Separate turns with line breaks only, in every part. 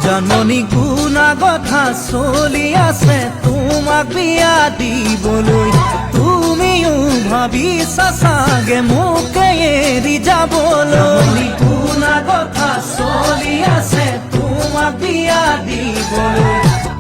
জাননী গুণা কথা চলি আছে তোমাক বিয়া দিবলৈ, তুমিও ভাবিছা চাগে মোকে এৰি যাবলৈ। গুণা কথা চলি আছে তোমাক বিয়া দিবলৈ,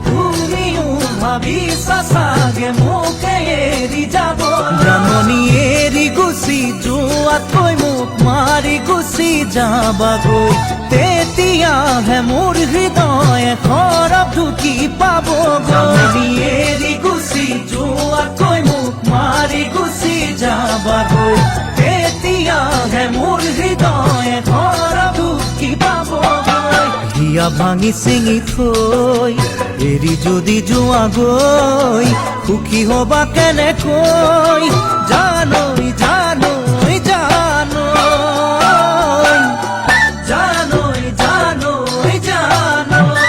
তুমিও ভাবিছা চাগে মোকে এৰি যাবলৈ। জাননী এৰি গুচি যোৱাতকৈ মোক মাৰি গুচি যাবাগৈ, তেতিয়াহে মোৰ হৃদয়ে খৰব ঢুকি পাবগৈ। এৰি গুচি যোৱাতকৈ মোক মাৰি গুচি যাবাগৈ, তেতিয়াহে মোৰ হৃদয়ে খৰব ঢুকি পাবগৈ। হিয়া ভাঙি চিঙি থৈ এৰি যদি যোৱাগৈ, সুখী হবা কেনেকৈ জানৈ জানৈ জানৈ জানৈ জানৈ জানৈ।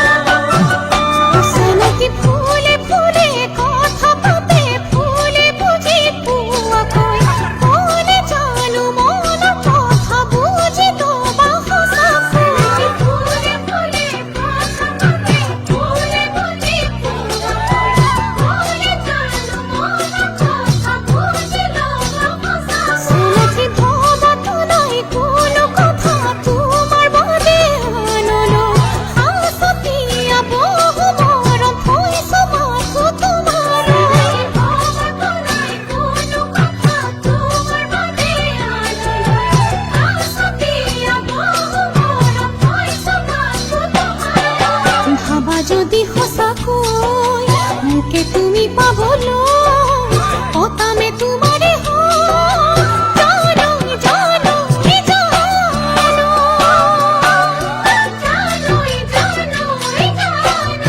চিনাকি ফুলে ফুলে কথা পাতে, ফুলে বুঝি পোৱাকৈ, মনে জানো মনৰ কথা বুজি ল'বা সঁচাকৈ। ফুলে ফুলে কথা পাতে, ফুলে বুজি পোৱাকৈ, মনে জানো মনৰ কথা বুজি ল'বা সঁচাকৈ। চিনাকি ভবাতো নাই কোনো কথা তোমাৰ বাদে আনলৈ, সাঁচতীয়া বহু মৰম থৈছো মাথো তোমালৈ। ভবাতো নাই কোনো কথা তোমাৰ বাদে আনলৈ, সাঁচতীয়া বহু মৰম থৈছো মাথো তোমালৈ। ভাবা যদি সঁচাকৈ মোকে তুমি পাবলৈ, অতামে তোমাৰে হয় জানৈ জানৈ জানৈ জানৈ জানৈ জানৈ।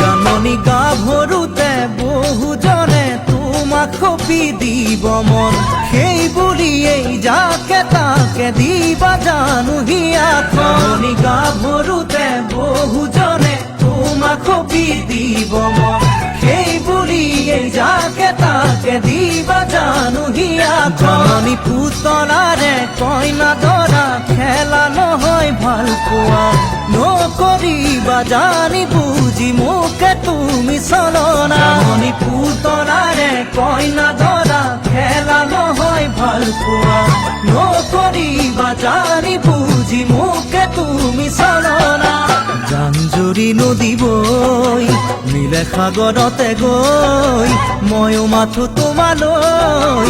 জাননী গাভৰুতে বহুজনে তোমাক সপি দিব মন, সেই বুলিয়েই যাকে তাকে দিবা জানো হিয়াখন। জাননী গাভৰুতে বহুজনে তোমাক সপি দিব মন, সেই বুলিয়েই যাকে তাকে দিবা জানো হিয়াখন। জাননী পুতলাৰে কইনা দৰা খেলা নহয় ভাল পোৱা, নকৰিবা জানি বুজি মোকে তুমি চলনা। জাননী পুতলাৰে কইনা দৰা খেলা নহয় ভাল পোৱা, নকৰিবা জানি বুজি মোকে তুমি চলনা। জান-জুৰি নদী বৈ মিলে সাগৰতে গৈ, ময়ো মাথো তোমালৈ